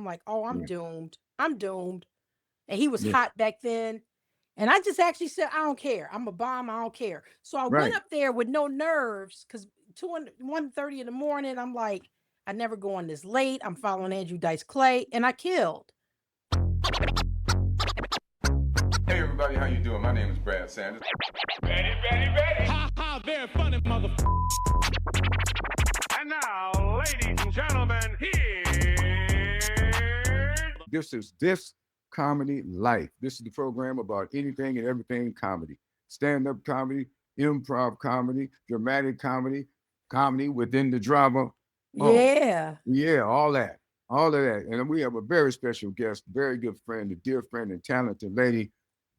like, oh, I'm Yeah. doomed. I'm doomed. And he was Yeah. hot back then. And I just actually said, I don't care. I'm a bomb. I don't care. So I went Right. up there with no nerves because 1:30 in the morning, I'm like, I never go on this late. I'm following Andrew Dice Clay, and I killed. Hey everybody, how you doing? My name is Brad Sanders. Ready, ready, ready. Ha ha, very funny, mother. And now, ladies and gentlemen, here's This comedy life. This is the program about anything and everything comedy. Stand-up comedy, improv comedy, dramatic comedy, comedy within the drama. Oh, Yeah. yeah, all that. All of that. And we have a very special guest, very good friend, a dear friend and talented lady,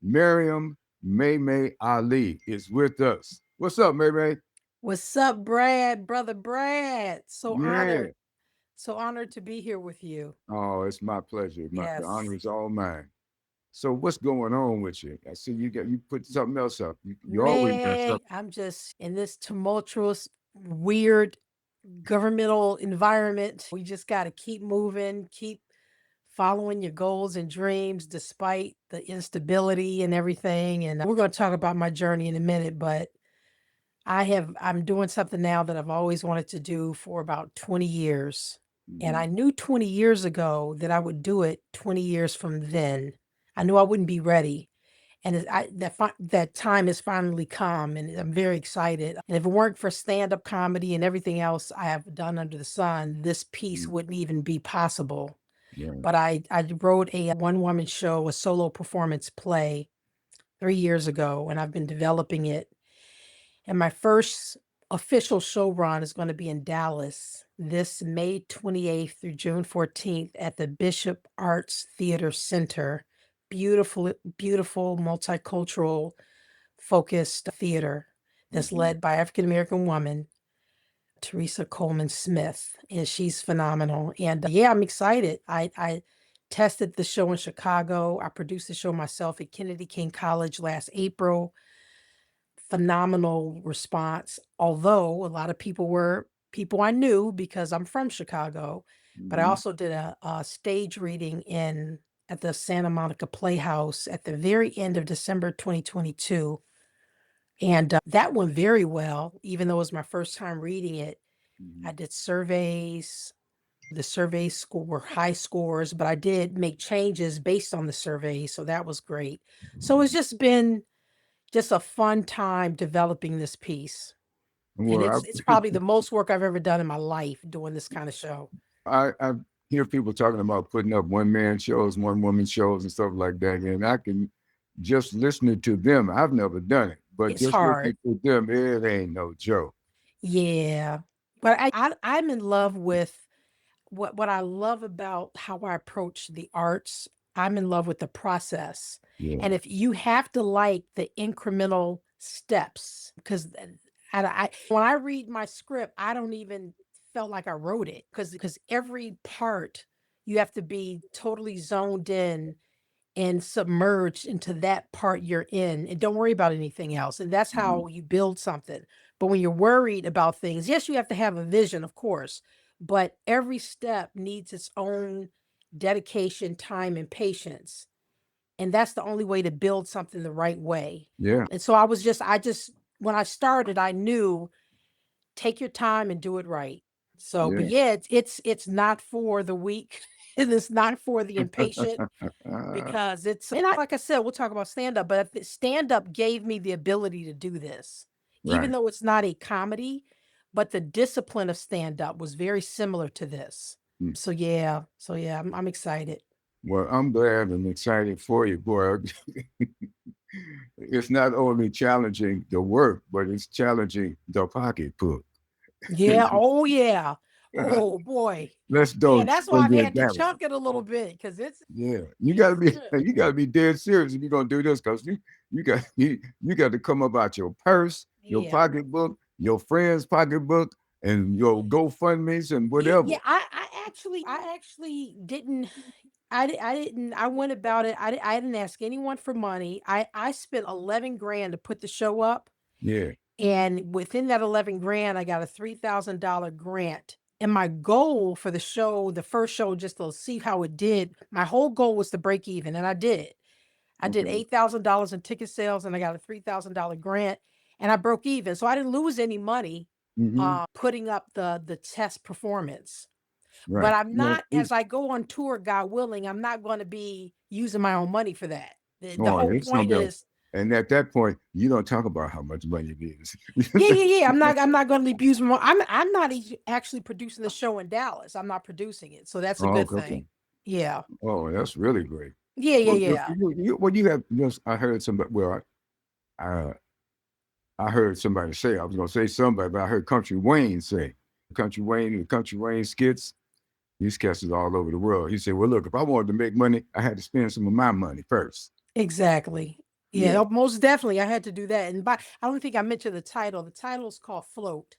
Maryum May Ali is with us. What's up, May? What's up, Brad? Brother Brad. So Yeah. honored. So honored to be here with you. Oh, it's my pleasure. The honor Yes. is all mine. So what's going on with you? I see you put something else up. You always got Man, something. I'm just in this tumultuous, weird governmental environment. We just got to keep moving, keep following your goals and dreams despite the instability and everything. And we're going to talk about my journey in a minute, but I'm doing something now that I've always wanted to do for about 20 years. And Mhm. I knew 20 years ago that I would do it 20 years from then. I knew I wouldn't be ready. And that time has finally come, and I'm very excited. And if it weren't for stand-up comedy and everything else I have done under the sun, this piece Mm. wouldn't even be possible. Yeah. But I wrote a one-woman show, a solo performance play 3 years ago, and I've been developing it. And my first official show run is going to be in Dallas this May 28th through June 14th at the Bishop Arts Theater Center. Beautiful, beautiful, multicultural focused theater that's Mhm. led by African American woman, Teresa Coleman Smith, and she's phenomenal. And yeah, I'm excited. I tested the show in Chicago. I produced the show myself at Kennedy King College last April. Phenomenal response. Although a lot of people were people I knew because I'm from Chicago, but I Mhm. also did a stage reading in at the Santa Monica Playhouse at the very end of December 2022. And that went very well, even though it was my first time reading it. I Mhm. did surveys. The surveys were high scores, but I did make changes based on the surveys. So that was great. So it's just been just a fun time developing this piece. And Well, it's probably the most work I've ever done in my life doing this kind of show. I hear people talking about putting up one man shows, one woman shows, and stuff like that, and I can just listening to them. I've never done it, but It's just hard. listening to them, it ain't no joke. Yeah. But I'm in love with what I love about how I approach the arts. I'm in love with the process. Yeah. And if you have to like the incremental steps, because when I read my script, I don't even felt like I wrote it because every part you have to be totally zoned in and submerged into that part you're in and don't worry about anything else. And that's Mhm. how you build something. But when you're worried about things, yes, you have to have a vision, of course, but every step needs its own dedication, time, and patience. And that's the only way to build something the right way. Yeah. And so when I started, I knew take your time and do it right. So, but Yeah. yeah, it's not for the weak and it's not for the impatient because like I said, we'll talk about stand up, but stand up gave me the ability to do this, even Right. though it's not a comedy, but the discipline of stand up was very similar to this. Mm. So yeah, I'm excited. Well, I'm glad and excited for you, boy. It's not only challenging the work, but it's challenging the pocketbook. Yeah. Oh yeah. Oh boy. Let's Yeah. don't That's why I've forget had to that one. chunk it a little bit because Yeah, it's you gotta be dead serious if you're gonna do this because you got to come up out your purse, your yeah. pocketbook, your friend's pocketbook, and your GoFundMe's and whatever. Yeah, I actually didn't. I didn't. I went about it. I didn't ask anyone for money. I spent 11 grand to put the show up, Yeah. and within that 11 grand, I got a $3,000 grant And my goal for the show, the first show, just to see how it did, my whole goal was to break even, and I did. I did Okay. $8,000 in ticket sales, and I got a $3,000 grant, and I broke even. So I didn't lose any money Mm-hmm. putting up the test performance. But Right. I'm Yeah. not, as I go on tour, God willing, I'm not going to be using my own money for that. The Oh, whole it's gonna point be is, and at that point, you don't talk about how much money it is. yeah. I'm not going to be using my. I'm not actually producing the show in Dallas. I'm not producing it, so that's a Oh, good okay, okay. thing. Yeah, Oh, that's really great. yeah. Well, you have. I heard somebody. Well, I I heard somebody say. I was gonna say somebody, but I heard Country Wayne say. The Country Wayne skits. These skits is all over the world. He said, "Well, look, if I wanted to make money, I had to spend some of my money first." Exactly. Yeah. Yeah, most definitely. I had to do that. And I don't think I mentioned the title. The title is called Float.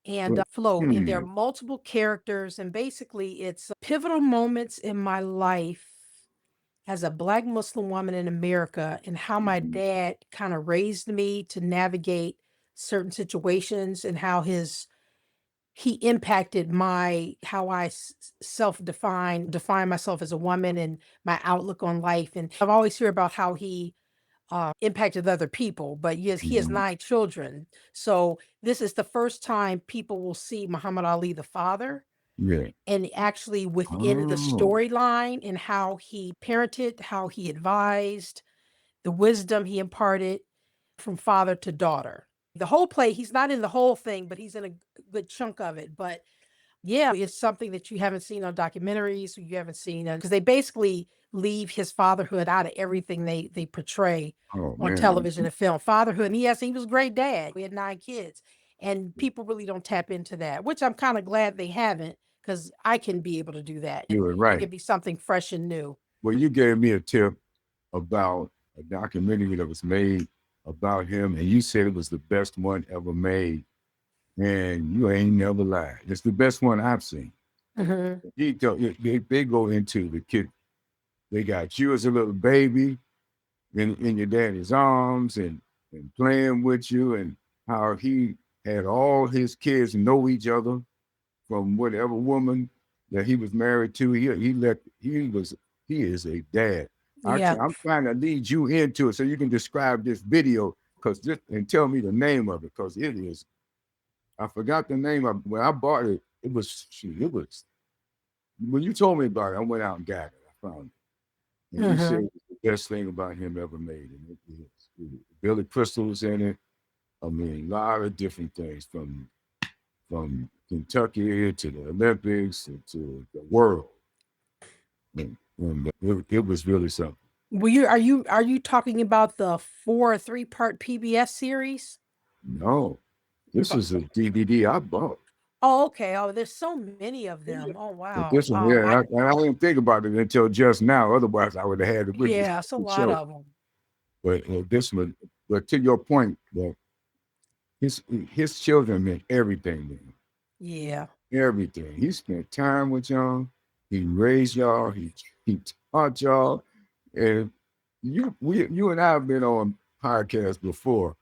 And Well, Float. And there are hmm. multiple characters. And basically, it's pivotal moments in my life as a Black Muslim woman in America and how my Mhm. dad kind of raised me to navigate certain situations and how he impacted my how I define myself as a woman and my outlook on life. And I've always heard about how he impacted other people, but yes, he has Mhm. 9 children. So this is the first time people will see Muhammad Ali, the father, Yeah. and actually within the Oh, storyline and how he parented, how he advised, the wisdom he imparted from father to daughter. The whole play, he's not in the whole thing, but he's in a good chunk of it. But yeah, it's something that you haven't seen on documentaries, or you haven't seen because they basically leave his fatherhood out of everything they portray oh on man. television and film. Fatherhood, and he was a great dad. We had 9 kids, and people really don't tap into that, which I'm kind of glad they haven't, because I can be able to do that, You and were it right. could be something fresh and new. Well, you gave me a tip about a documentary that was made about him, and you said it was the best one ever made. And you ain't never lied. It's the best one I've seen. Hmm. They go into the kid. They got you as a little baby in your daddy's arms and playing with you, and how he had all his kids know each other from whatever woman that he was married to. He is a dad. Yeah. I'm trying to lead you into it so you can describe this video and tell me the name of it, because it is. I forgot the name of when I bought it. It was when you told me about it. I went out and got it. I found it, and you said Hmm. it was the best thing about him ever made, and it is. Billy Crystal's in it. I mean, a lot of different things from Kentucky to the Olympics to the world. And it was really something. Are you talking about the 4 or 3 part PBS series? No, this Uh, is a DVD I bought. Oh, okay. Oh, there's so many of them. Oh, But wow. this one, yeah, I didn't think about it until just now. Otherwise, I would have had it with me Yeah, it's a to lot show. of them. But this one, but to your point, that his children meant everything to him. Yeah. Everything. He spent time with y'all. He raised y'all. He taught y'all. And you and I have been on podcasts before,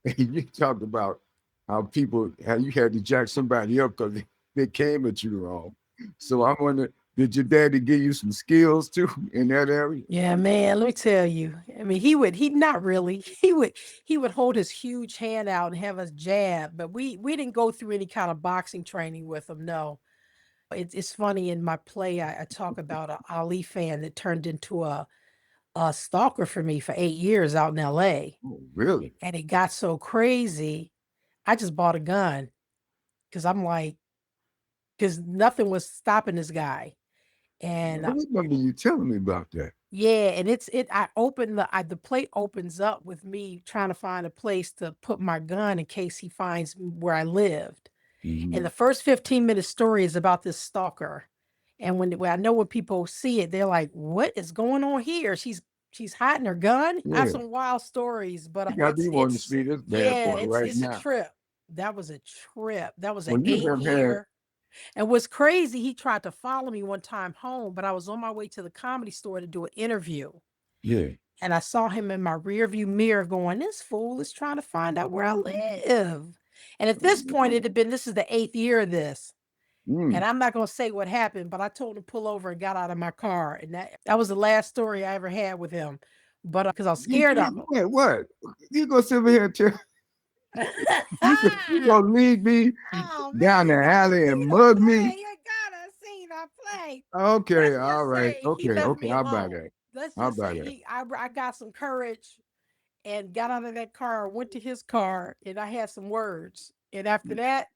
and you talked about how you had to jack somebody up because they came at you wrong. So I wonder, did your daddy give you some skills too in that area? Yeah, man, let me tell you. I mean, he not really. He would hold his huge hand out and have us jab, but we didn't go through any kind of boxing training with him. No. It's funny in my play I talk about a Ali fan that turned into a stalker for me for 8 years out in LA. Oh, really? And it got so crazy, I just bought a gun because I'm like, because nothing was stopping this guy. And I remember you telling me about that. yeah, and I opened the plate opens up with me trying to find a place to put my gun in case he finds where I lived. And Mhm. the first 15-minute story is about this stalker. And when I know when people see it, they're like, "What is going on here? She's hiding her gun." I have Yeah. some wild stories, but You got me wanting to see this bad yeah, boy right it's a now. trip. That was a trip. That was an Well, you eight have had, year. And what's crazy, he tried to follow me one time home, but I was on my way to the comedy store to do an interview. yeah. And I saw him in my rearview mirror going, "This fool is trying to find out where I live." And at this point, it had been this is the 8th year of this. And I'm not going to say what happened, but I told him to pull over and got out of my car. And that was the last story I ever had with him. But because I was scared of him. What? You go sit over here and tell you gonna lead me down the alley and mug me? You gotta see the play. Okay, all right. Okay, How about that. Let's How just about say that? I got some courage and got out of that car, went to his car, and I had some words. And after that,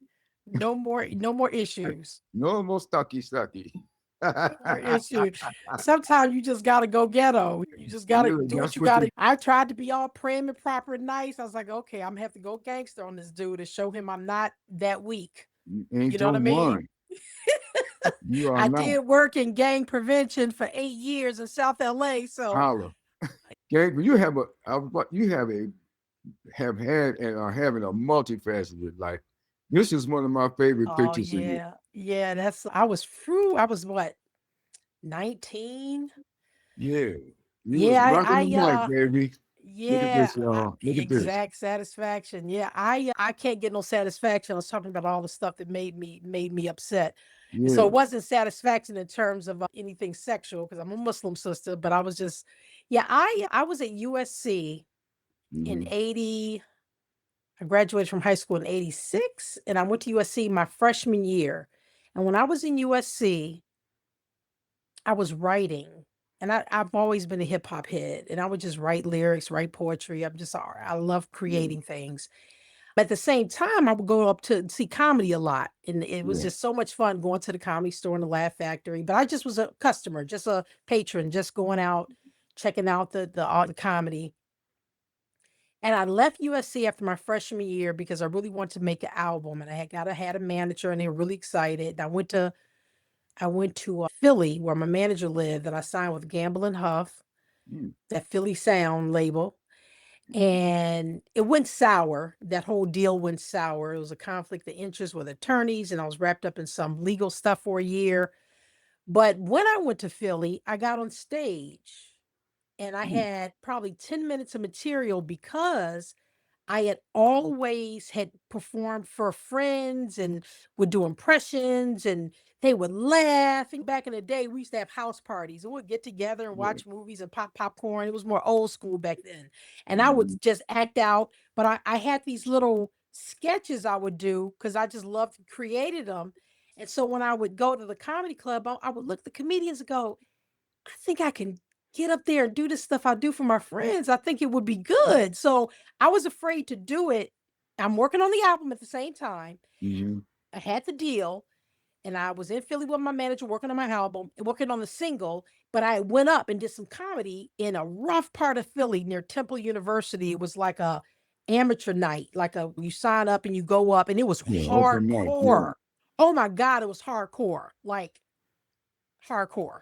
no more issues. No more stucky. No more issues. Sometimes you just gotta go ghetto. You just gotta Really, do what that's you what gotta. I tried to be all prim and proper and nice. I was like, okay, I'm gonna have to go gangster on this dude to show him I'm not that weak. ain't You know what I mean? one. You are I not. did work in gang prevention for 8 years in South LA. So Holla. Okay, but you have had and are having a multifaceted life. This is one of my favorite pictures of you. yeah, I was what, 19? Yeah. You was Yeah, rocking the mic, baby. Look at this, I y'all. Look at this. exact satisfaction. Yeah, I can't get no satisfaction. I was talking about all the stuff that made me upset. So Yeah. it wasn't satisfaction in terms of anything sexual because I'm a Muslim sister, but I was just, yeah, I was at USC in Mhm. 80. I graduated from high school in 86 and I went to USC my freshman year. And when I was in USC, I was writing. And I've always been a hip hop head and I would just write lyrics, write poetry. I love creating things. But at the same time, I would go up to see comedy a lot. And it was Yeah. just so much fun going to the Comedy Store and the Laugh Factory. But I just was a customer, just a patron, just going out, checking out the comedy. And I left USC after my freshman year because I really wanted to make an album. And I had a manager and they were really excited. And I went to Philly where my manager lived and I signed with Gamble and Huff, Mm. that Philly Sound label. And it went sour. That whole deal went sour. It was a conflict of interest with attorneys, and I was wrapped up in some legal stuff for a year. But when I went to Philly, I got on stage and I had probably 10 minutes of material because I had always had performed for friends and would do impressions and they would laugh. And back in the day, we used to have house parties and we'd get together and watch movies and pop popcorn. It was more old school back then. And I would just act out. But I had these little sketches I would do because I just loved created them. And so when I would go to the comedy club, I would look at the comedians and go, I think I can get up there and do this stuff I do for my friends. I think it would be good. So I was afraid to do it. I'm working on the album at the same time. Mhm. I had the deal and I was in Philly with my manager working on my album, working on the single, but I went up and did some comedy in a rough part of Philly near Temple University. It was like a amateur night, you sign up and you go up and it was Yeah, open mic. Yeah. hardcore. Oh my God, it was hardcore, like hardcore.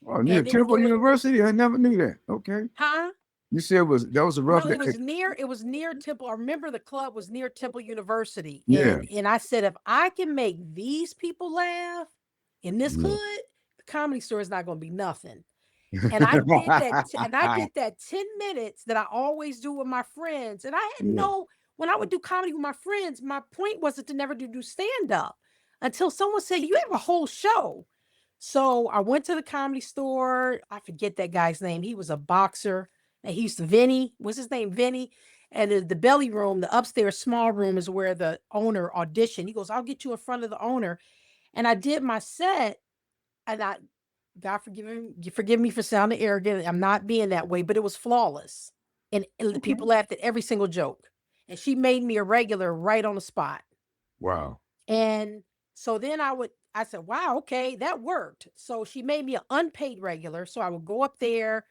Oh, near And Temple University? I never knew that. Okay. huh? You said that was a rough No, day. it was near Temple. I remember the club was near Temple University. Yeah. And I said, if I can make these people laugh in this Yeah. hood, the Comedy Store is not going to be nothing. And I did that. And I did that 10 minutes that I always do with my friends. And I had when I would do comedy with my friends, my point wasn't to never do stand up until someone said, you have a whole show. So I went to the Comedy Store. I forget that guy's name. He was a boxer. And he used to Vinny. What's his name? Vinny. And the belly room, the upstairs small room is where the owner auditioned. He goes, I'll get you in front of the owner. And I did my set. And God forgive me for sounding arrogant. I'm not being that way, but it was flawless. And the people laughed at every single joke. And she made me a regular right on the spot. Wow. And so then I said, wow, okay, that worked. So she made me an unpaid regular. So I would go up there,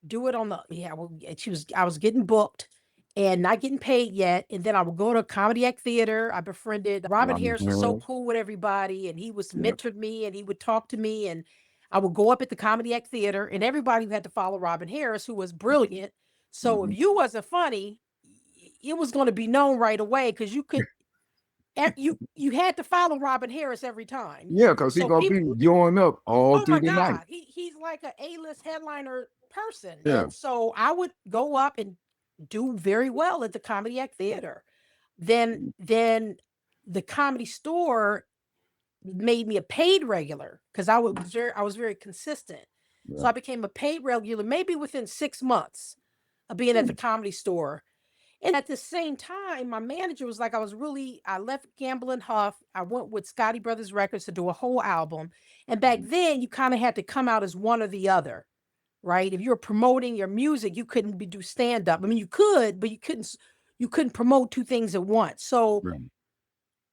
do it on I was getting booked and not getting paid yet. And then I would go to Comedy Act Theater. I befriended Robin Harris was so cool with everybody. And he was mentored me and he would talk to me. And I would go up at the Comedy Act Theater and everybody had to follow Robin Harris, who was brilliant. So if you wasn't funny, it was going to be known right away because you had to follow Robin Harris every time. Yeah, because he's gonna be going up all through the night. He's like an A-list headliner person. Yeah. And so I would go up and do very well at the Comedy Act Theater. Then the Comedy Store made me a paid regular because I was very consistent. So I Right. became a paid regular maybe within 6 months of being at the Comedy Store. And at the same time, my manager was like, I left Gamble and Huff. I went with Scotty Brothers Records to do a whole album. And back then, you kind of had to come out as one or the other, right? If you were promoting your music, you couldn't do stand up. I mean, you could, but you couldn't promote two things at once. So Right.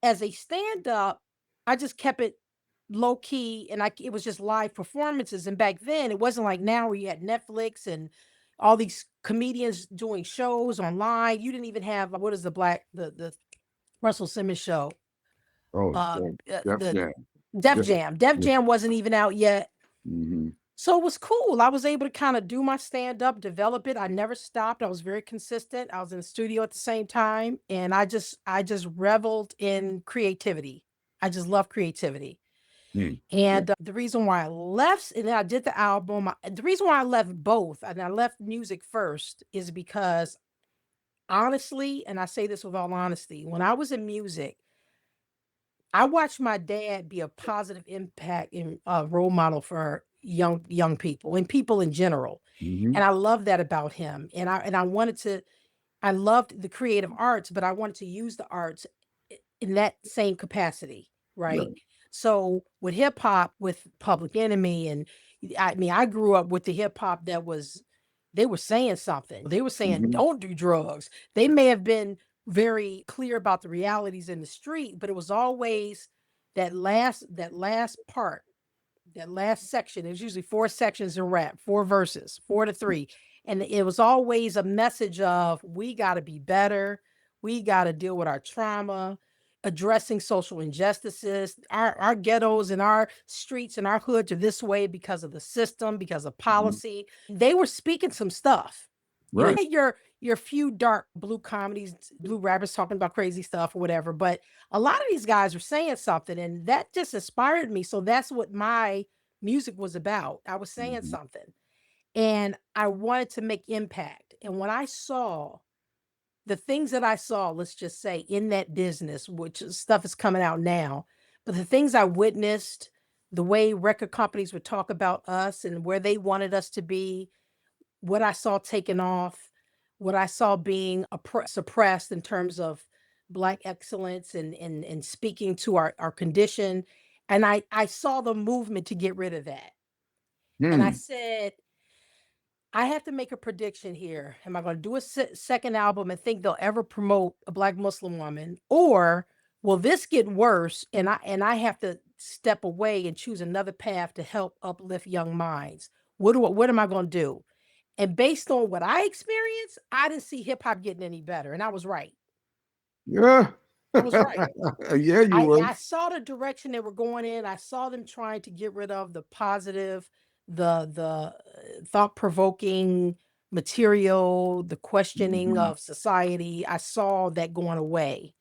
as a stand up, I just kept it low key, and it was just live performances. And back then, it wasn't like now where you had Netflix and all these comedians doing shows online. You didn't even have what is the Russell Simmons show, Oh, Def the Jam. Def Yeah. Jam. Def Yeah. Jam wasn't even out yet. Mm-hmm. So it was cool. I was able to kind of do my stand up, develop it. I never stopped. I was very consistent. I was in the studio at the same time, and I just reveled in creativity. I just love creativity. Mm. And the reason why I left, and then I did the album. The reason why I left both, and I left music first, is because honestly, and I say this with all honesty, when I was in music, I watched my dad be a positive impact and role model for young people and people in general. Mm-hmm. And I love that about him. And I wanted to, I loved the creative arts, but I wanted to use the arts in that same capacity, right? Right. So with hip hop, with Public Enemy, and I mean, I grew up with the hip hop they were saying something. They were saying, Mm-hmm. don't do drugs. They may have been very clear about the realities in the street, but it was always that last part, that last section. There's usually 4 sections in rap, 4 verses, 4 to 3. And it was always a message of we got to be better. We got to deal with our trauma, addressing social injustices. Our ghettos and our streets and our hoods are this way because of the system, because of policy. They were speaking some stuff. You Right. had your few dark blue comedies, blue rappers talking about crazy stuff or whatever, but a lot of these guys were saying something, and that just inspired me. So that's what my music was about. I was saying Mm-hmm. something, and I wanted to make impact. And when I saw the things that I saw, let's just say in that business, which stuff is coming out now, but the things I witnessed, the way record companies would talk about us and where they wanted us to be, what I saw taken off, what I saw being suppressed in terms of Black excellence and speaking to our condition. And I saw the movement to get rid of that. And I Mm. said, I have to make a prediction here. Am I going to do a second album and think they'll ever promote a Black Muslim woman? Or will this get worse and I have to step away and choose another path to help uplift young minds? What am I going to do? And based on what I experienced, I didn't see hip hop getting any better. And I was right. Yeah. I was right. Yeah, you were. I saw the direction they were going in. I saw them trying to get rid of the positive, the thought-provoking material, the questioning Mm-hmm. of society. I saw that going away.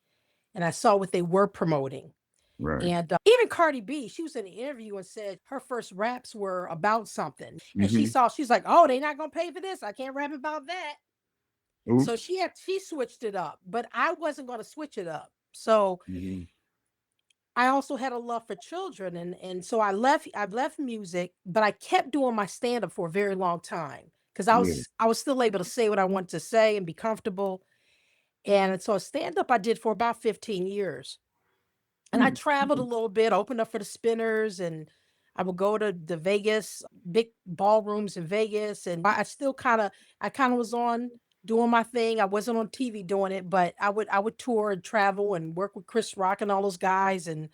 And I saw what they were promoting. Right. And even Cardi B, she was in an interview and said her first raps were about something. And Mm-hmm. she's like, oh, they not gonna pay for this. I can't rap about that. So Oops. she switched it up, but I wasn't gonna switch it up. So Mm-hmm. I also had a love for children, and so I left music, but I kept doing my stand-up for a very long time because Yeah. I was still able to say what I wanted to say and be comfortable. And so stand-up I did for about 15 years. And I traveled a Mm-hmm. little bit, opened up for the Spinners, and I would go to the Vegas, big ballrooms in Vegas. And I kind of was on doing my thing. I wasn't on TV doing it, but I would tour and travel and work with Chris Rock and all those guys. And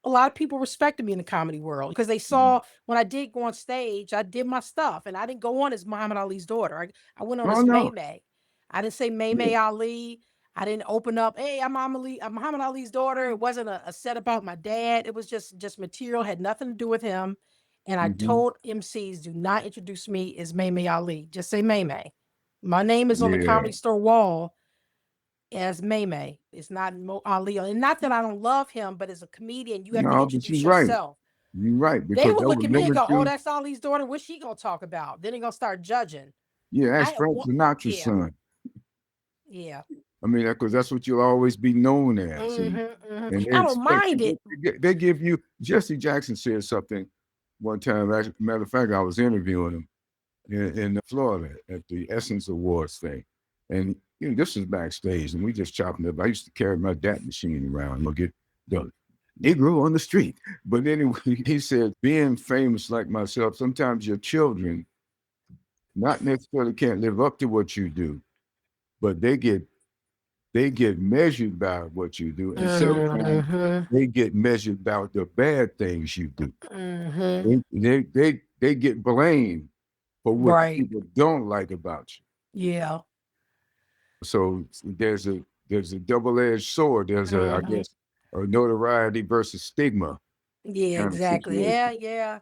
a lot of people respected me in the comedy world because they saw when I did go on stage, I did my stuff. And I didn't go on as Muhammad Ali's daughter. I went on Oh as May no. May. I didn't say May Yeah. May Ali. I didn't open up, hey, I'm Muhammad Ali's daughter. It wasn't a set about my dad. It was just material, had nothing to do with him. And I Mm-hmm. told MCs, do not introduce me as May May Ali. Just say May May. My name is on the Yeah. Comedy Store wall as May May. It's not Ali. And not that I don't love him, but as a comedian, you have to No, but introduce you're right. yourself. You're right, They because would that look would at me and limit go, oh, you. that's Ali's daughter. What's she going to talk about? Then they're going to start judging. Yeah, I ask had Frank one, Sinatra's yeah, son. yeah. I mean, because that's what you'll always be known as. And they I don't expect mind you, it. they give you, Jesse Jackson said something one time. Matter of fact, I was interviewing him in Florida at the Essence Awards thing. And this was backstage, and we just chopping it up. I used to carry my dap machine around and get the Negro on the street. But anyway, he said, being famous like myself, sometimes your children not necessarily can't live up to what you do, but they get measured by what you do, and sometimes they get measured by the bad things you do. They get blamed for what Right. people don't like about you. Yeah. So there's a double-edged sword. There's I guess a notoriety versus stigma Yeah, kind of exactly. Yeah, situation. yeah.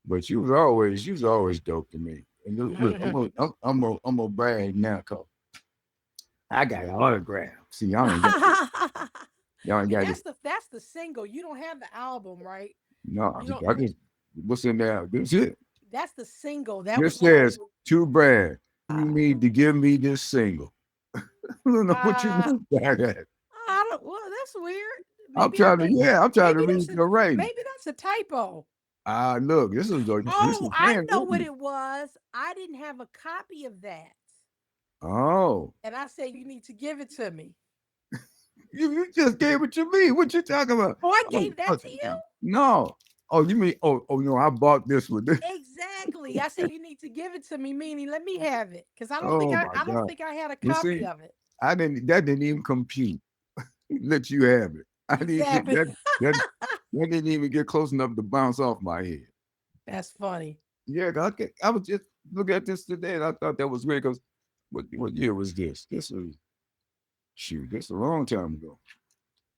But you was always dope to me. And look, I'm gonna brag now, cause I got an autograph. See, y'all ain't got this. Y'all ain't got this. That's the single. You don't have the album, right? No, You don't. I just what's in there? This is it. That's the single. That This was says to Brad, you need to give me this single. I don't know what you mean by that. I don't. Well, that's weird. I'm Maybe trying to read your writing. maybe that's a typo. Look, this is Oh, I know what handwritten. it was. I didn't have a copy of that, Oh, and I said you need to give it to me. you just gave it to me. What you talking about? Oh, I gave that to you. No. Oh, you mean? Oh no, I bought this one. Exactly. I said you need to give it to me, meaning let me have it, because I don't Oh think my I don't God. think I had a You copy see, of it. that didn't even compute. Let you have it. I didn't Exactly. that didn't even get close enough to bounce off my head. That's funny. Yeah, I was just looking at this today, and I thought that was weird because what year was this? This was this a long time ago.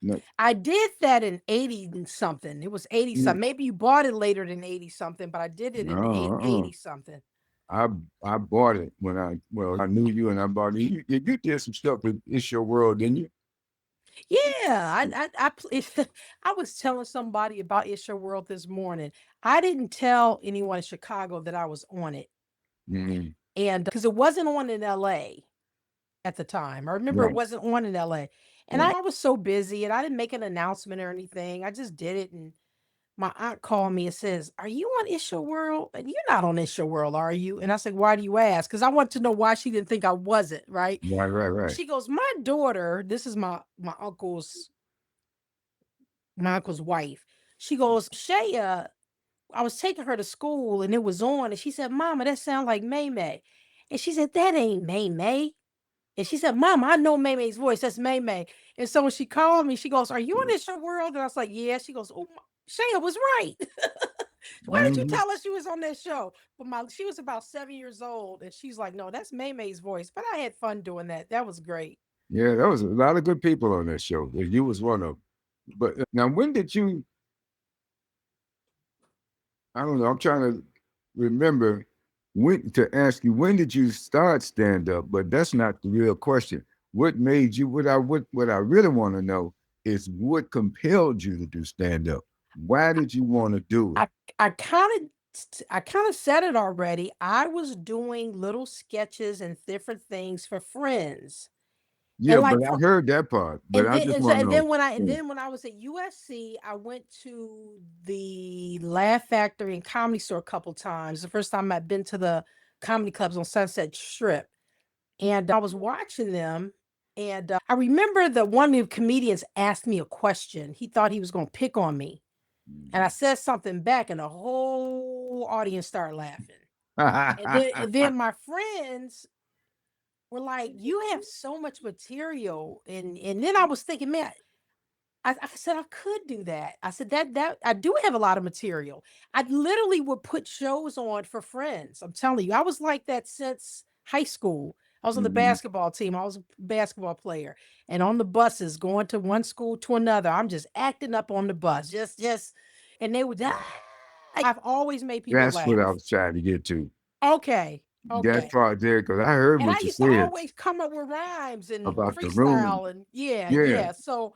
No, I did that in 80 and something. It was 80 something. Maybe you bought it later than 80 something, but I did it in 80 something. I bought it when I knew you, and I bought it. You did some stuff with It's Your World, didn't you? Yeah, I was telling somebody about It's Your World this morning. I didn't tell anyone in Chicago that I was on it, Mhm. and because it wasn't on in LA at the time. I remember it Right. wasn't on in LA, and Right. I was so busy, and I didn't make an announcement or anything. I just did it, and my aunt called me and says, "Are you on It's Your World?" And you're not on It's Your World, are you? And I said, "Why do you ask?" Because I want to know why she didn't think I wasn't, right? Right. She goes, "My daughter, this is my uncle's wife. She goes, Shaya, I was taking her to school and it was on, and she said, Mama, that sounds like May May." And she said, "That ain't May May." And she said, "Mama, I know May May's voice. That's May May." And so when she called me, she goes, "Are you on It's Your World?" And I was like, "Yeah." She goes, "Oh, Shaya was right." Why did you Mhm. tell us she was on that show? But she was about 7 years old, and she's like, "No, that's May May's voice." But I had fun doing that. That was great. Yeah, there was a lot of good people on that show. You was one of them. But now, when did you? I don't know. I'm trying to remember when did you start stand up? But that's not the real question. What made you? What I really want to know is what compelled you to do stand up. Why did you want to do it? I kind of said it already. I was doing little sketches and different things for friends. Yeah, And but like I for heard that part. But I just want to and know. then when I was at USC, I went to the Laugh Factory and Comedy Store a couple times. The first time I'd been to the comedy clubs on Sunset Strip, and I was watching them. And I remember the one of the comedians asked me a question. He thought he was going to pick on me, and I said something back, and the whole audience started laughing. And then my friends were like, "You have so much material," and then I was thinking, man, I said I could do that. I said that I do have a lot of material. I literally would put shows on for friends. I'm telling you, I was like that since high school. I was on the Mhm. basketball team. I was a basketball player, and on the buses going to one school to another, I'm just acting up on the bus, just, and they would. I've always made people That's what I laugh. was trying to get to. Okay, That okay. part there, because I heard And I what you used to said always come up with rhymes and about the room. freestyle, and yeah, Yeah. yeah. So,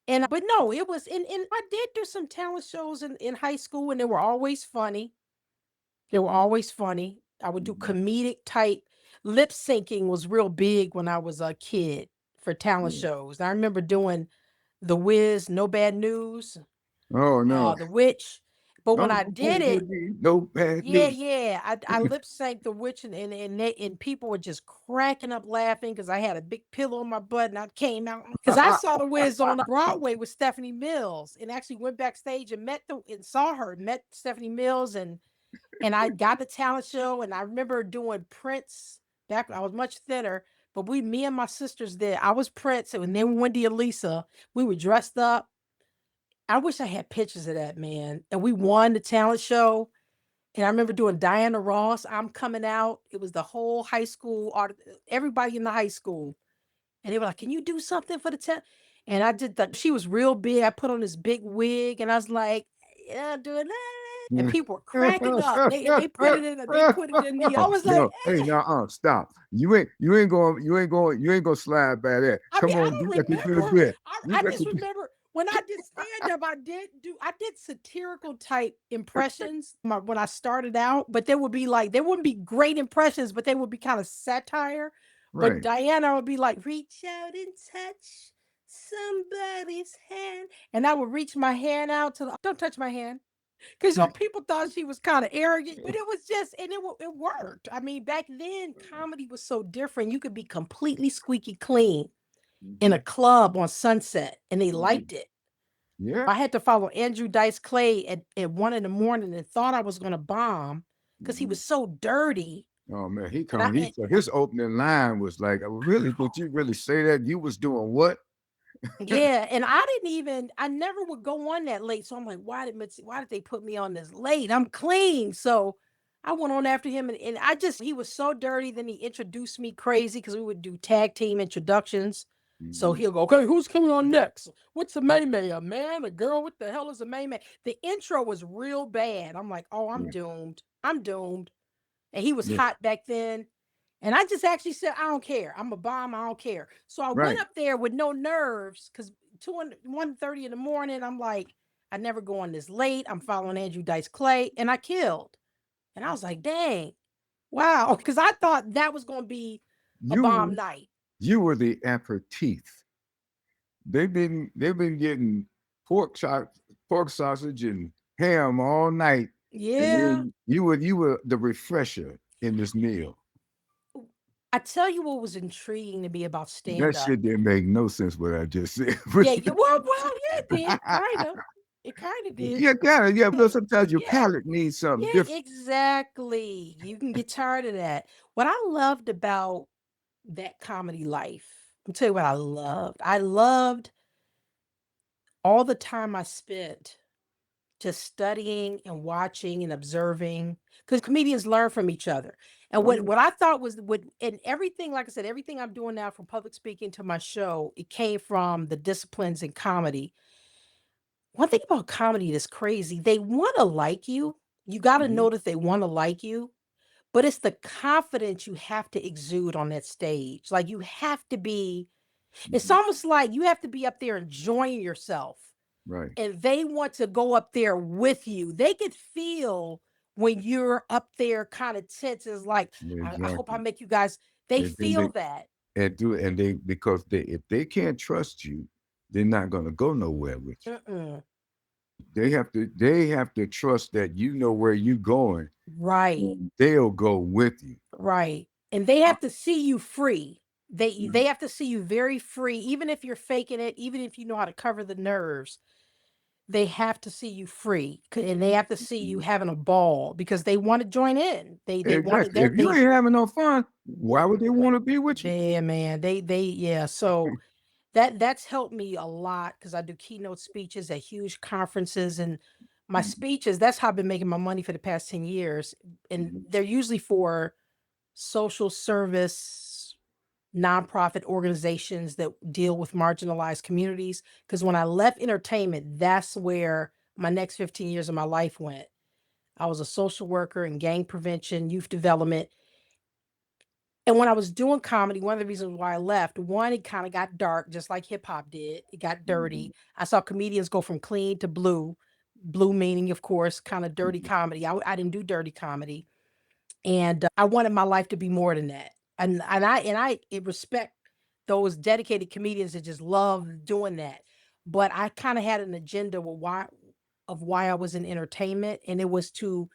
but no, it was and I did do some talent shows in high school, and they were always funny. They were always funny. I would do Mhm. comedic type. Lip syncing was real big when I was a kid. for talent Yeah. shows. I remember doing The Wiz, No Bad News, Oh no. The Witch. But when I Oh, did it, no bad yeah, news. yeah, I lip synced The Witch, and people were just cracking up laughing because I had a big pillow on my butt and I came out because I saw The Wiz on Broadway with Stephanie Mills and actually went backstage and met Stephanie Mills and I got the talent show and I remember doing Prince back when I was much thinner, but me and my sisters did. I was Prince and then Wendy and Lisa, we were dressed up. I wish I had pictures of that, man. And we won the talent show. And I remember doing Diana Ross, I'm Coming Out. It was the whole high school, everybody in the high school. And they were like, can you do something for the talent? And I did that. She was real big. I put on this big wig and I was like, yeah, doing that. And people were cracking up. They put it in, the, I was like, No, hey, now, stop. You ain't gonna slide by that. I Come mean, I on, don't you got to do remember. it. I just remember when I did stand up, I did satirical type impressions when I started out, but there wouldn't be great impressions, but they would be kind of satire. But Right. Diana would be like, reach out and touch somebody's hand. And I would reach my hand out don't touch my hand. Because people thought she was kind of arrogant, but it was just, and it worked. I mean, back then, comedy was so different. You could be completely squeaky clean in a club on Sunset, and they liked it. Yeah. I had to follow Andrew Dice Clay at 1 a.m. and thought I was going to bomb because he was so dirty. Oh man, his opening line was like, really, did you really say that? You was doing what? Yeah, and I never would go on that late. So I'm like, why did they put me on this late? I'm clean. So I went on after him and he was so dirty. Then he introduced me crazy because we would do tag team introductions. So he'll go, okay, who's coming on next? What's a May? A man, a girl? What the hell is a May? The intro was real bad. I'm like, oh, I'm doomed. I'm doomed. And he was hot back then. And I just actually said, I don't care. I'm a bomb. I don't care. So I went up there with no nerves because 1:30 in the morning, I'm like, I never go on this late. I'm following Andrew Dice Clay and I killed. And I was like, dang, wow. Because I thought that was going to be a bomb night. You were the aperitif. They've been getting pork sausage and ham all night. Yeah. You were the refresher in this meal. I tell you what was intriguing to me about stand-up. That shit didn't make no sense what I just said. Well, yeah, it did, kind of. It kind of did. Yeah, kind of. Yeah, but sometimes your palate needs something different. Exactly. You can get tired of that. What I loved about that comedy life, I'll tell you what I loved. I loved all the time I spent just studying and watching and observing because comedians learn from each other. And what I thought was and everything, like I said, everything I'm doing now from public speaking to my show, it came from the disciplines in comedy. One thing about comedy that's crazy, they want to like you. You got to know that they want to like you, but it's the confidence you have to exude on that stage. Like you have to be, it's almost like you have to be up there enjoying yourself. Right. And they want to go up there with you. They could feel when you're up there kind of tense. It's like, I hope I make you guys, they feel that. Because if they can't trust you, they're not going to go nowhere with you. They have to trust that you know where you're going. Right. They'll go with you. Right. And they have to see you free. They have to see you very free, even if you're faking it, even if you know how to cover the nerves. They have to see you free, and they have to see you having a ball because they want to join in. They want to. If you ain't having no fun, why would they want to be with you? Yeah, man. Yeah. So that's helped me a lot because I do keynote speeches at huge conferences, and my speeches. That's how I've been making my money for the past 10 years, and they're usually for social service nonprofit organizations that deal with marginalized communities. Because when I left entertainment, that's where my next 15 years of my life went. I was a social worker in gang prevention, youth development. And when I was doing comedy, one of the reasons why I left, one, it kind of got dark, just like hip hop did. It got dirty. I saw comedians go from clean to blue meaning, of course, kind of dirty comedy. I didn't do dirty comedy. And I wanted my life to be more than that. And I respect those dedicated comedians that just love doing that. But I kind of had an agenda with why I was in entertainment, and it was to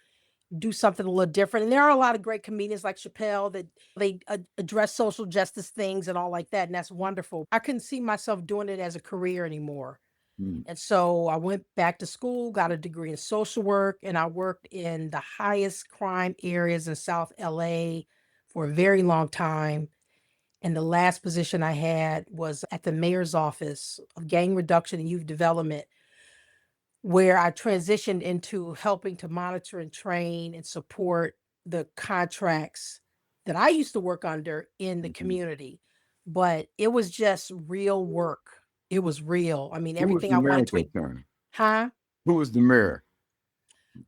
do something a little different. And there are a lot of great comedians like Chappelle that they address social justice things and all like that, and that's wonderful. I couldn't see myself doing it as a career anymore. Mm. And so I went back to school, got a degree in social work, and I worked in the highest crime areas in South LA for a very long time. And the last position I had was at the mayor's office of gang reduction and youth development, where I transitioned into helping to monitor and train and support the contracts that I used to work under in the Mhm. community. But it was just real work. It was real. I mean, Who was everything the I mayor wanted at to, that time? huh? Who was the mayor?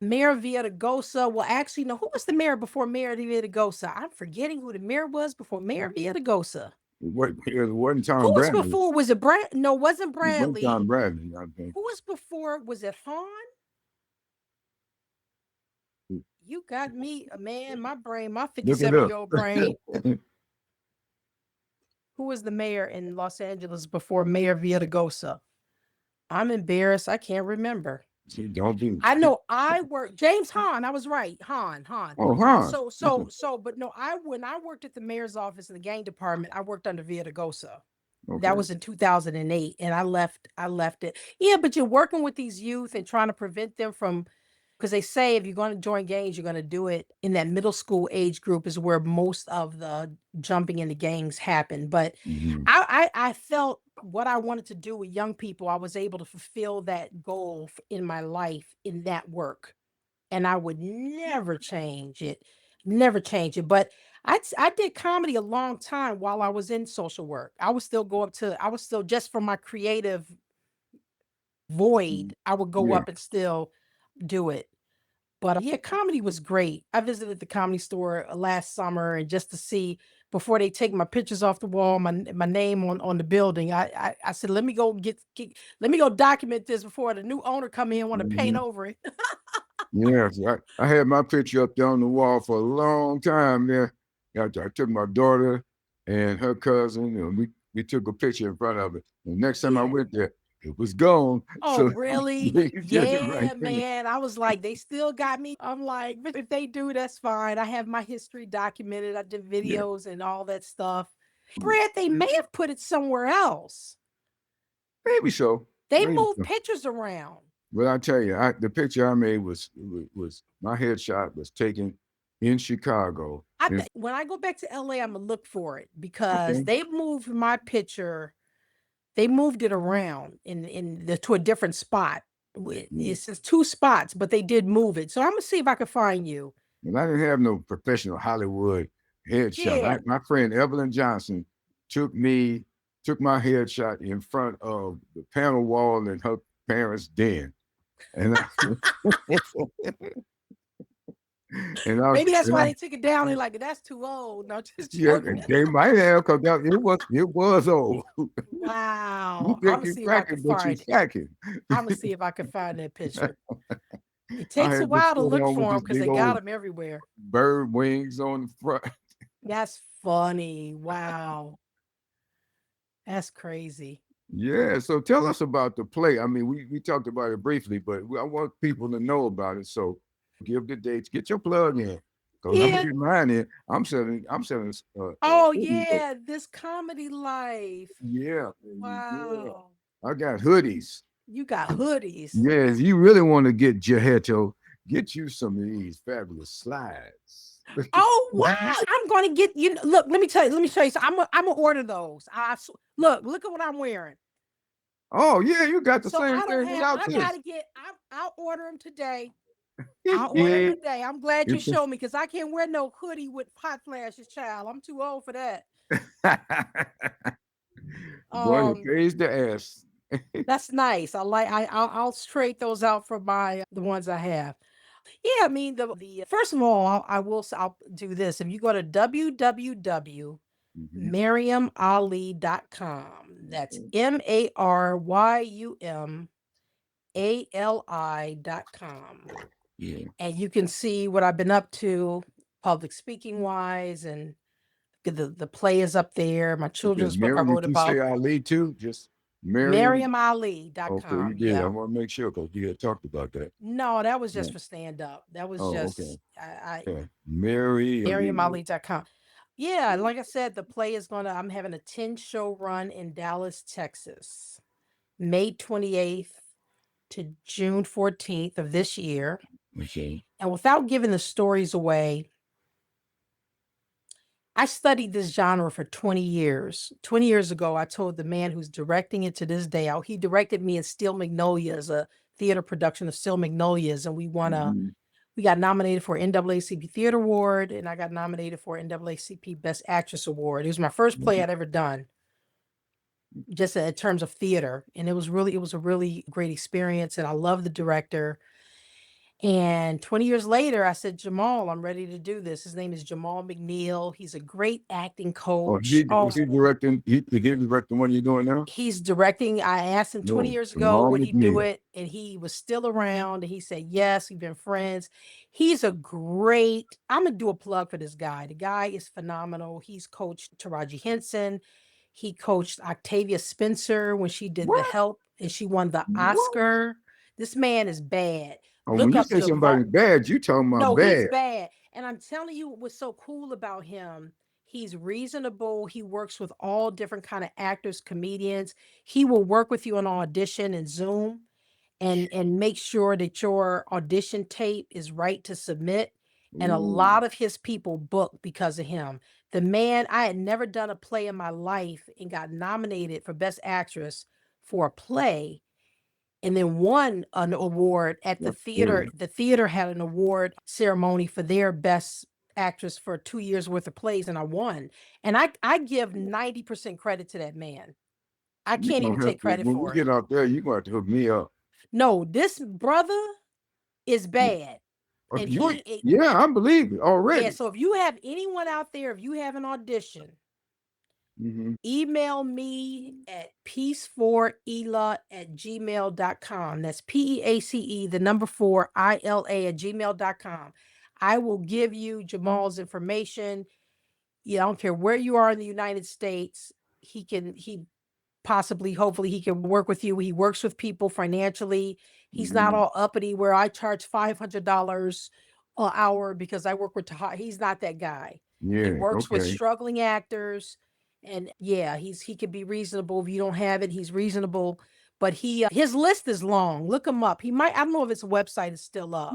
Mayor Villaraigosa. Well, actually, no, who was the mayor before Mayor Villaraigosa? I'm forgetting who the mayor was before Mayor Villaraigosa. It wasn't Who Tom was Bradley. before? Was it Brad? No, it wasn't It wasn't Bradley. Tom Bradley, I think. Who was before? Was it Han? You got me, man, my brain, my Look it 57-year-old brain. up. Who was the mayor in Los Angeles before Mayor Villaraigosa? I'm embarrassed. I can't remember. See, don't be. I know I worked James Hahn. I was right. Han. Oh, huh. But no, when I worked at the mayor's office in the gang department, I worked under Villaraigosa. Okay. That was in 2008, and I left it. Yeah, but you're working with these youth and trying to prevent them from, because they say if you're going to join gangs, you're going to do it in that middle school age group is where most of the jumping into gangs happen. But Mhm. I felt what I wanted to do with young people, I was able to fulfill that goal in my life in that work. And I would never change it. Never change it. But I did comedy a long time while I was in social work. I would still just from my creative void, I would go Yeah. up and still do it. But yeah, comedy was great. I visited the Comedy Store last summer, and just to see before they take my pictures off the wall, my name on the building, I said, let me go let me go document this before the new owner come in and want to paint Mhm. over it. Yes, I had my picture up there on the wall for a long time there. I took my daughter and her cousin, and we took a picture in front of it. The next time I Yeah. went there, it was gone. Oh, So really? you did it Yeah, right. man. I was like, they still got me. I'm like, "But if they do, that's fine. I have my history documented. I did Yeah. videos and all that stuff. Brad, they may have put it somewhere else. Maybe so. They Maybe move so. pictures around. But I tell you, the picture I made was my headshot was taken in Chicago. I And bet when I go back to LA, I'm gonna look for it because okay, they moved my picture. They moved it around to a different spot. yeah. It says 2 spots, but they did move it. So I'm gonna see if I can find you. And I didn't have no professional Hollywood headshot. Yeah. My friend Evelyn Johnson took my headshot in front of the panel wall in her parents' den. And I, and I, Maybe that's and why I they took it down. They're like, that's too old. No, just yeah, joking. they might have because it was old. You Wow. I'm think gonna you're see if I can cracking, but you're find it. cracking. I'm gonna see if I can find that picture. It I takes a had this while to shirt look on with for them this because big they got old them everywhere. bird wings on the front. That's funny. Wow. That's crazy. Yeah, so tell us about the play. I mean, we talked about it briefly, but I want people to know about it. So give the dates, get your plug in, because I'm Yeah. gonna get mine in. I'm selling. Oh, hoodies. yeah. This comedy life. Yeah, Wow. I got hoodies. You got hoodies. Yeah, if you really want to get Jaheto, get you some of these fabulous slides. Oh, wow. I'm going to get you. Look, let me show you. So I'm going to order those. Look at what I'm wearing. Oh yeah, you got the So same I don't thing have, without I this. got to get, I'll order them today. I'll order them today. I'm glad you showed me because I can't wear no hoodie with hot flashes, child. I'm too old for that. Boy, it pays the ass. That's nice. I'll trade those out for the ones I have. Yeah, I mean the first of all, I'll do this. If you go to Mhm. www.maryumali.com, that's MARYUMALI.com. Yeah. And you can see what I've been up to public speaking wise and The play is up there. My Okay, children's book I Maryum, wrote did you say about. Ali too? Just Maryum? Okay, you MaryumAli.com. did. I Yeah. want to make sure because you had talked about that. No, that was Yeah. just for stand up. That was Oh, okay. just Yeah. Mary Ali. MaryumAli.com. Yeah, and like I said, the play is I'm having a 10-show run in Dallas, Texas, May 28th to June 14th of this year. Okay. And without giving the stories away, I studied this genre for 20 years. 20 years ago, I told the man who's directing it to this day, he directed me in Steel Magnolias, a theater production of Steel Magnolias, and we got nominated for NAACP Theater Award, and I got nominated for NAACP Best Actress Award. It was my first play I'd ever done, just in terms of theater, and it was a really great experience, and I love the director. And 20 years later, I said, Jamal, I'm ready to do this. His name is Jamal McNeil. He's a great acting coach. Was he directing? He directing what are you doing now? He's directing. I asked him 20 No, years ago, Jamal would he do McNeil. it? And he was still around. And he said, yes, we've been friends. He's I'm going to do a plug for this guy. The guy is phenomenal. He's coached Taraji Henson. He coached Octavia Spencer when she did The What? Help and she won the What? Oscar. This man is bad. Oh, when Look you up say Jamal. somebody bad, you talking about No, he's bad. bad. And I'm telling you what's so cool about him. He's reasonable. He works with all different kind of actors, comedians. He will work with you on audition and Zoom and make sure that your audition tape is right to submit. And a Ooh. lot of his people book because of him. The man, I had never done a play in my life and got nominated for Best Actress for a play and then won an award at the That's theater. good. The theater had an award ceremony for their best actress for 2 years worth of plays, and I won. And I give 90% credit to that man. I You can't gonna even have take to, credit when we for it. get out there, you gonna have to hook me up. No, this brother is bad. And Yeah, I believe it yeah, already. so if you have anyone out there, if you have an audition, email me at peace4ela@gmail.com. That's PEACE, the number 4, ILA @gmail.com. I will give you Jamal's information. Yeah, I don't care where you are in the United States. Hopefully he can work with you. He works with people financially. He's not all uppity where I charge $500 an hour because I work with he's not that guy. He Yeah, works with okay. struggling actors, and yeah, he can be reasonable. If you don't have it, he's reasonable. But his list is long. Look him up. I don't know if his website is still up.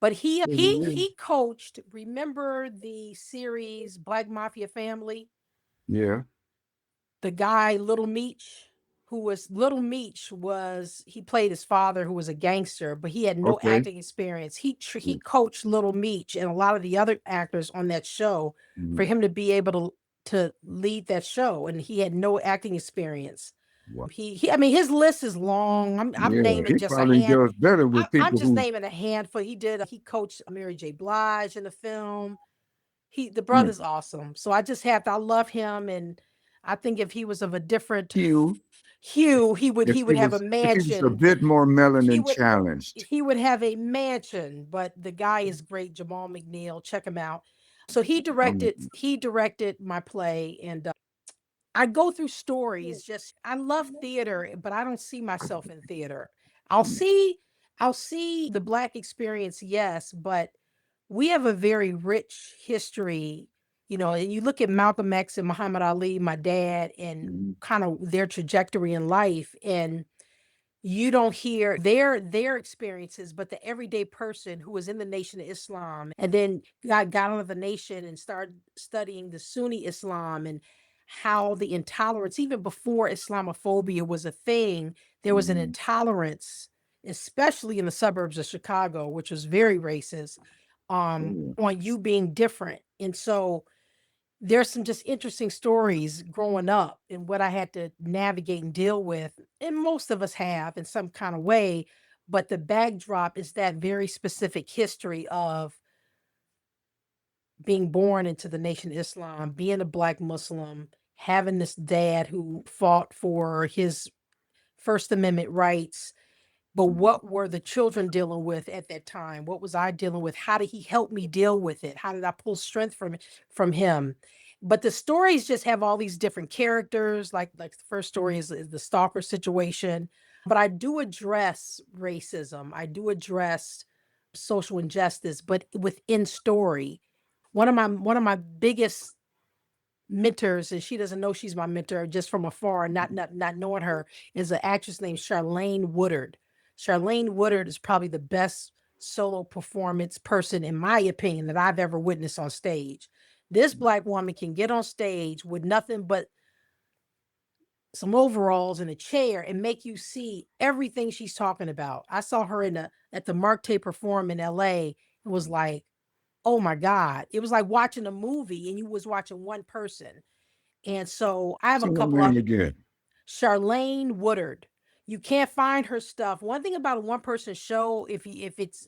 But he coached, remember the series Black Mafia Family? Yeah. The guy Little Meech, he played his father who was a gangster, but he had no Okay. acting experience. He coached Little Meech and a lot of the other actors on that show for him to be able to lead that show, and he had no acting experience. Wow. I mean, his list is long. I'm Yeah, naming he just a probably hand. does better with I'm people just who. naming a handful. He coached Mary J. Blige in the film. The Mm. brother's awesome. So I love him, and I think if he was of a different Hugh, hue, he would if he have a was a mansion. bit more He melanin would challenged. he would have a mansion, but the guy is great, Jamal McNeil. Check him out. So he directed my play, and I go through stories. I love theater, but I don't see myself in theater. I'll see the Black experience, yes, but we have a very rich history, and you look at Malcolm X and Muhammad Ali, my dad, and kind of their trajectory in life, and you don't hear their experiences, but the everyday person who was in the Nation of Islam and then got out of the nation and started studying the Sunni Islam and how the intolerance, even before Islamophobia was a thing, there was an intolerance, especially in the suburbs of Chicago, which was very racist, on you being different. And so there's some just interesting stories growing up and what I had to navigate and deal with. And most of us have in some kind of way. But the backdrop is that very specific history of being born into the Nation of Islam, being a Black Muslim, having this dad who fought for his First Amendment rights. But what were the children dealing with at that time? What was I dealing with? How did he help me deal with it? How did I pull strength from him? But the stories just have all these different characters. Like the first story is the Stalker situation. But I do address racism. I do address social injustice, but within story. One of my biggest mentors, and she doesn't know she's my mentor just from afar, not knowing her, is an actress named Charlene Woodard. Charlene Woodard is probably the best solo performance person, in my opinion, that I've ever witnessed on stage. This Black woman can get on stage with nothing but some overalls and a chair and make you see everything she's talking about. I saw her at the Mark Tay perform in LA. It was like, oh my God. It was like watching a movie and you was watching one person. And so I have Say a her couple name of again. Charlene Woodard. You can't find her stuff. One thing about a one-person show, if it's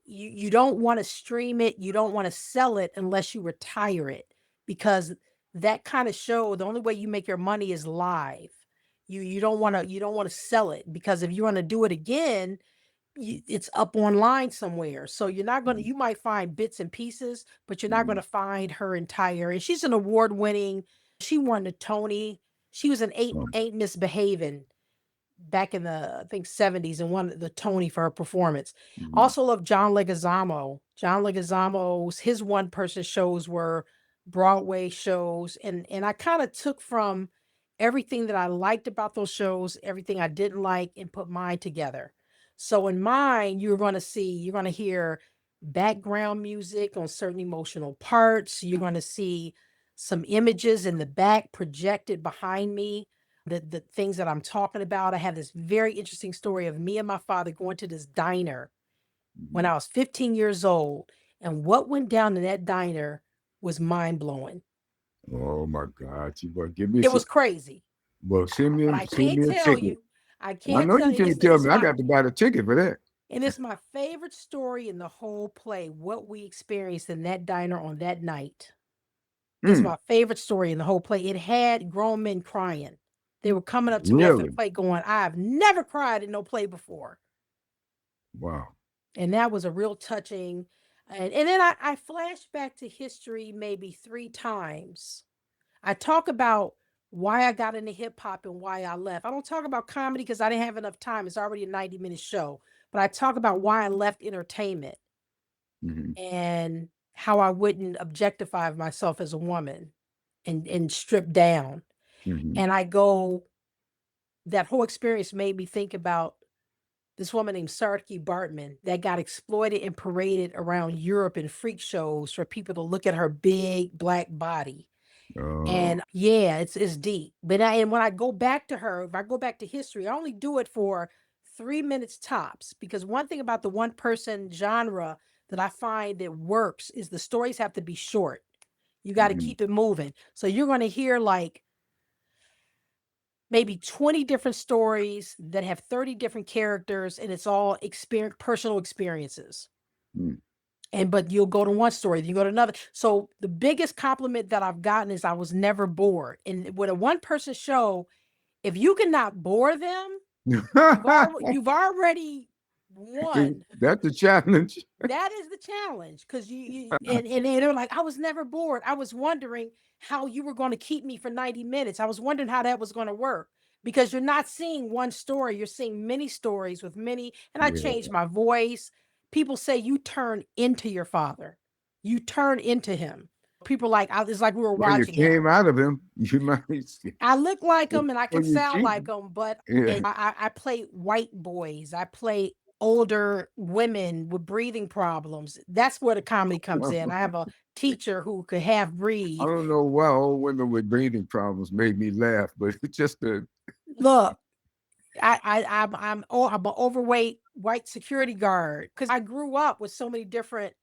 you don't want to stream it, you don't want to sell it unless you retire it, because that kind of show, the only way you make your money is live. You don't want to sell it, because if you want to do it again, it's up online somewhere. So you're not going to, you might find bits and pieces, but you're not going to find her entire. And she's an award-winning. She won the Tony. She was an Ain't Misbehaving back in the, I think, 70s, and won the Tony for her performance. Also love John Leguizamo. John Leguizamo's, his one-person shows were Broadway shows, and I kind of took from everything that I liked about those shows, everything I didn't like, and put mine together. So in mine, you're going to hear background music on certain emotional parts. You're going to see some images in the back projected behind me, the things that I'm talking about. I have this very interesting story of me and my father going to this diner when I was 15 years old. And what went down in that diner was mind blowing. Oh my God. You better give me It was crazy. well, send me But I send can't me a tell ticket. you. I I can't know tell you you. can't tell me. I got to buy the ticket for that. And it's my favorite story in the whole play. What we experienced in that diner on that night is my favorite story in the whole play. It had grown men crying. They were coming up to me after the Really? play going, I've never cried in no play before. Wow. And that was a real touching. And then I flashed back to history maybe 3 times. I talk about why I got into hip hop and why I left. I don't talk about comedy because I didn't have enough time. It's already a 90-minute show. But I talk about why I left entertainment and how I wouldn't objectify myself as a woman and strip down. And I go, that whole experience made me think about this woman named Sarki Bartman that got exploited and paraded around Europe in freak shows for people to look at her big Black body. And yeah, it's deep. But and when I go back to her, if I go back to history, I only do it for 3 minutes tops, because one thing about the one person genre that I find that works is the stories have to be short. You got to keep it moving. So you're going to hear like maybe 20 different stories that have 30 different characters, and it's all personal experiences. But you'll go to one story, then you go to another. So the biggest compliment that I've gotten is I was never bored. And with a one-person show, if you cannot bore them, you've already won. That's the challenge. That is the challenge, because and they're like, I was never bored. I was wondering how you were going to keep me for 90 minutes. I was wondering how that was going to work, because you're not seeing one story. You're seeing many stories with many. And I changed my voice. People say you turn into your father. You turn into him. People like, it's like we were Well, you watching him. came out of him. You might. I look like him and I can you sound cheating. like him, but Yeah. I play white boys. I play older women with breathing problems. That's where the comedy comes in. I have a teacher who could half I breathe. don't know why old women with breathing problems made me laugh, but it's just the Look, I'm an overweight white security guard, because I grew up with so many different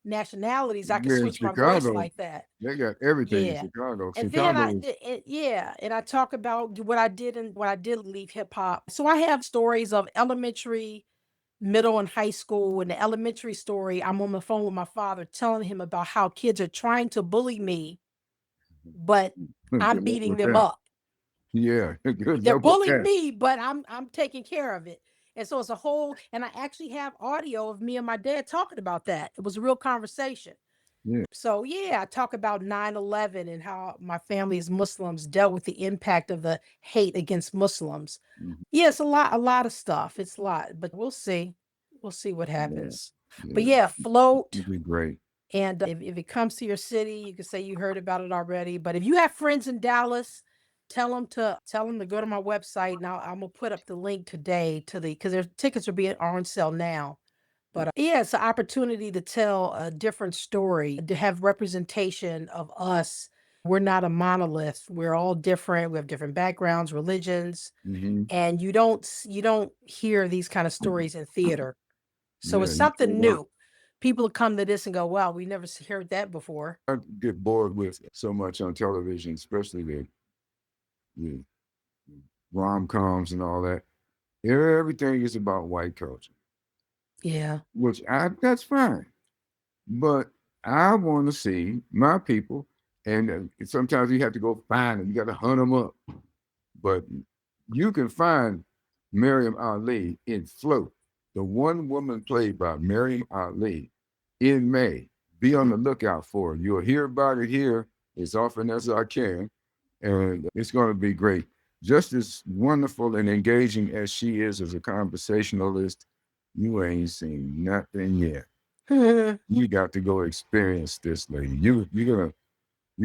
nationalities. I could in switch my voice Chicago. like that. They got everything in Yeah. Chicago. And then Chicago. and I talk about what I did leave hip hop. So I have stories of elementary, middle, and high school. In the elementary story, I'm on the phone with my father telling him about how kids are trying to bully me, but I'm beating them up. Yeah, good They're luck with bullying that. me, but I'm taking care of it. And so it's a whole, and I actually have audio of me and my dad talking about that. It was a real conversation. Yeah. So yeah, I talk about 9/11 and how my family as Muslims dealt with the impact of the hate against Muslims. Mhm. Yeah, it's a lot of stuff. It's a lot, but we'll see. We'll see what Yeah. happens. But Yeah. yeah, float. It'd be great. And if it comes to your city, you can say you heard about it already. But if you have friends in Dallas, tell them to go to my website. Now I'm gonna put up the link today to the because their tickets are on sale now. But yeah, it's an opportunity to tell a different story, to have representation of us. We're not a monolith. We're all different. We have different backgrounds, religions, Hmm. and you don't hear these kind of stories in theater. So Yeah. it's You sure something don't. new. People come to this and go, "Wow, we never heard that before." I get bored with so much on television, especially the rom-coms and all that. Everything is about white culture, Yeah. which that's fine. But I want to see my people, and sometimes you have to go find them. You got to hunt them up. But you can find Maryum Ali in Float, the one woman played by Maryum Ali in May. Be on the lookout for it. You'll hear about it here as often as I can, and it's going to be great. Just as wonderful and engaging as she is as a conversationalist, you ain't seen nothing yet. You got to go experience this lady. You're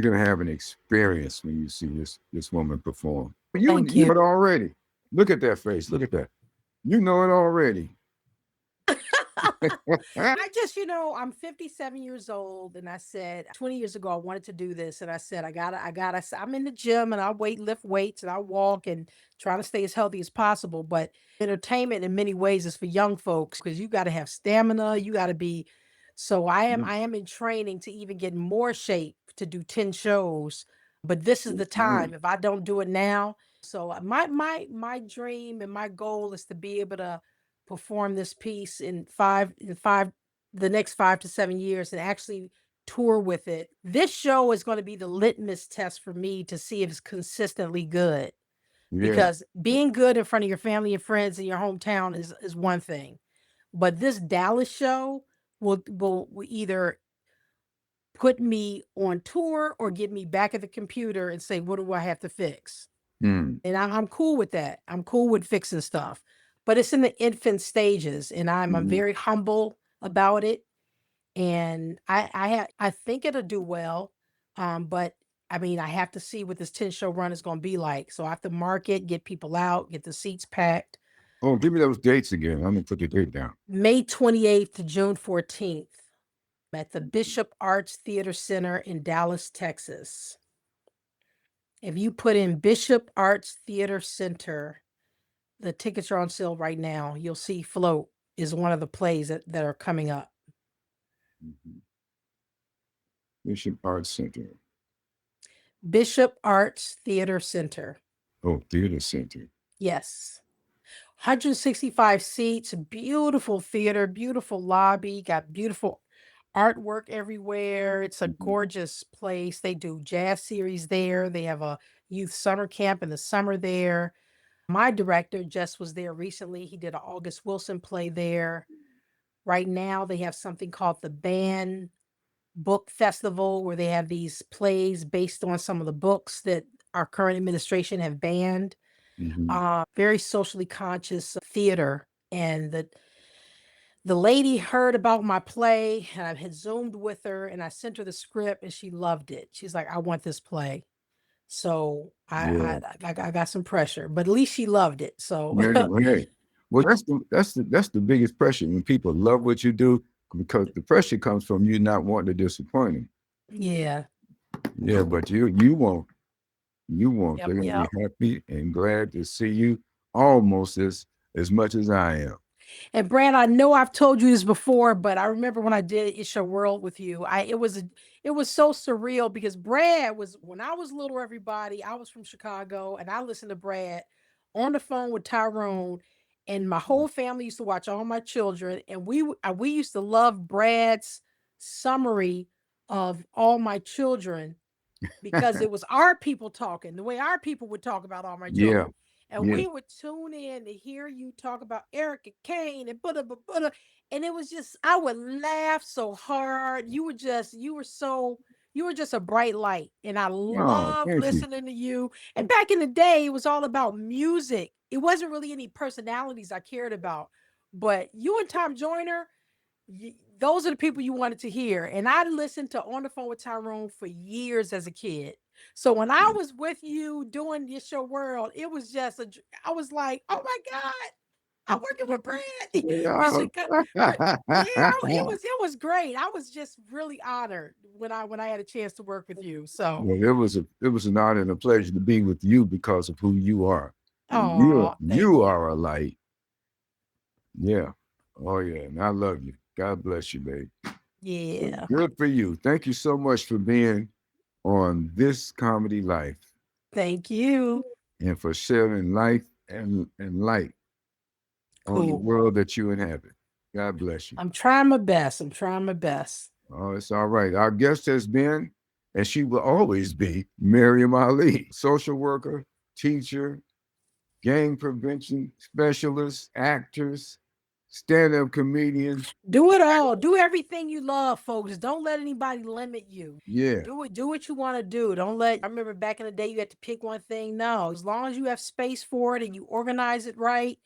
gonna have an experience when you see this woman perform. Thank You you. know it already. Look at that face. Look at that. You know it already. I just, I'm 57 years old and I said 20 years ago I wanted to do this and I said I'm in the gym and I lift weights and I walk and try to stay as healthy as possible, but entertainment in many ways is for young folks because you got to have stamina, you got to be so Yeah. I am in training to even get more shape to do 10 shows, but this is Yes, the ma'am. time if I don't do it now. So my dream and my goal is to be able to perform this piece in the next 5 to 7 years and actually tour with it. This show is going to be the litmus test for me to see if it's consistently good. Yeah. Because being good in front of your family and friends in your hometown is one thing. But this Dallas show will either put me on tour or get me back at the computer and say, what do I have to fix? Mm. And I'm cool with that. I'm cool with fixing stuff, but it's in the infant stages, and I'm Mhm. very humble about it. And I think it'll do well, but I mean I have to see what this 10 show run is going to be like. So I have to market, get people out, get the seats packed. Oh, give me those dates again. I'm gonna put the date down. May 28th to June 14th at the Bishop Arts Theater Center in Dallas, Texas. If you put in Bishop Arts Theater Center, the tickets are on sale right now. You'll see Float is one of the plays that are coming up. Mhm. Bishop Arts Center. Bishop Arts Theater Center. Oh, Theater Center. Yes. 165 seats, beautiful theater, beautiful lobby, got beautiful artwork everywhere. It's a Mhm. gorgeous place. They do jazz series there. They have a youth summer camp in the summer there. My director just was there recently. He did an August Wilson play there. Right now, they have something called the Band Book Festival where they have these plays based on some of the books that our current administration have banned. Mhm. Very socially conscious theater. And the lady heard about my play, and I had Zoomed with her and I sent her the script and she loved it. She's like, I want this play. So Yeah. I got some pressure, but at least she loved it. So Yeah. Well, hey, well, that's the biggest pressure when people love what you do because the pressure comes from you not wanting to disappoint them. yeah. Yeah, but you won't. Yep. They're gonna Yep. be happy and glad to see you almost as much as I am. And Brand, I know I've told you this before, but I remember when I did It's Your World with you. It was so surreal because Brad was when I was little, everybody, I was from Chicago and I listened to Brad on the phone with Tyrone, and my whole family used to watch all my children, and we used to love Brad's summary of all my children because it was our people talking, the way our people would talk about all my Yeah. children. And Yeah. we would tune in to hear you talk about Erica Kane and and it was just I would laugh so hard. You were just a bright light, and I Oh, loved thank you. listening to you. And back in the day, it was all about music. It wasn't really any personalities I cared about, but you and Tom Joyner, those are the people you wanted to hear. And I listened to On the Phone with Tyrone for years as a kid. So when I was with you doing this show world, it was just I was like, oh my God, I'm working with Brad. We Yeah. should cut. Yeah, it was great. I was just really honored when I had a chance to work with you. So, Well, it was an honor and a pleasure to be with you because of who you are. oh, thank You you. are a light. Yeah. Oh yeah. And I love you. God bless you, babe. Yeah, Good for you. Thank you so much for being on This Comedy Life thank you. and for sharing life and light on the Cool. world that you inhabit. God bless you. I'm trying my best. I'm trying my best. Oh, it's all right. Our guest has been, and she will always be, Maryum Ali, social worker, teacher, gang prevention specialist, actress, stand-up comedian. Do it all. Do everything you love, folks. Don't let anybody limit you. Yeah. Do it. Do what you want to do. Don't let. I remember back in the day, you had to pick one thing. No, as long as you have space for it and you organize it right.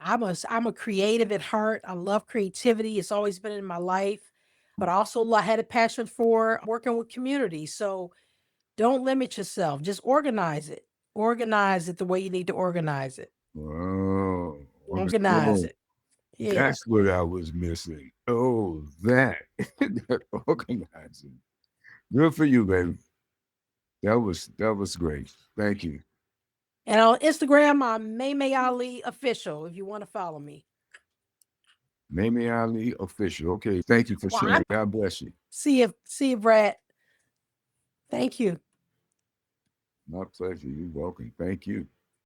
I'm a creative at heart. I love creativity. It's always been in my life, but I also had a passion for working with community. So don't limit yourself. Just organize it. Organize it the way you need to organize it. Oh, on the Organize show. it. Yeah. That's what I was missing. Oh, that. That organizing. Good for you, baby. That was great. Thank you. And on Instagram, I'm May Ali Official if you want to follow me. Mamie Ali official. Okay. Thank you for Well, sharing. God bless you. see you, Brad. Thank you. My pleasure. You're welcome. Thank you.